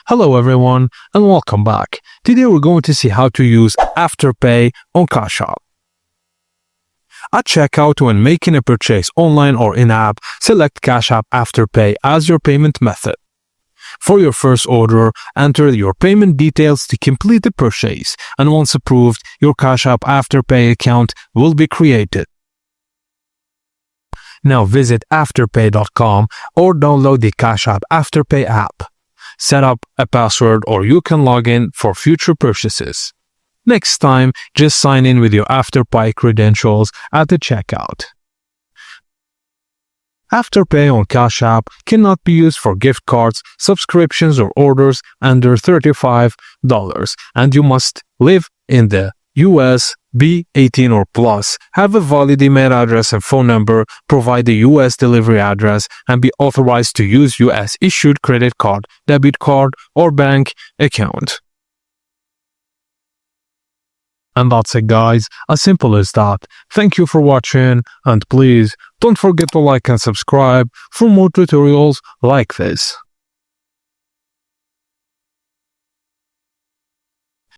Hello everyone and welcome back. Today we're going to see how to use Afterpay on Cash App. At checkout, when making a purchase online or in-app, select Cash App Afterpay as your payment method. For your first order, enter your payment details to complete the purchase, and once approved, your Cash App Afterpay account will be created. Now visit afterpay.com or download the Cash App Afterpay app. Set up a password or you can log in for future purchases. Next time, just sign in with your Afterpay credentials at the checkout. Afterpay on Cash App cannot be used for gift cards, subscriptions, or orders under $35, and you must live in the US, be 18 or plus, have a valid email address and phone number, provide a US delivery address, and be authorized to use US issued credit card, debit card, or bank account. And that's it, guys. As simple as that. Thank you for watching, and please don't forget to like and subscribe for more tutorials like this.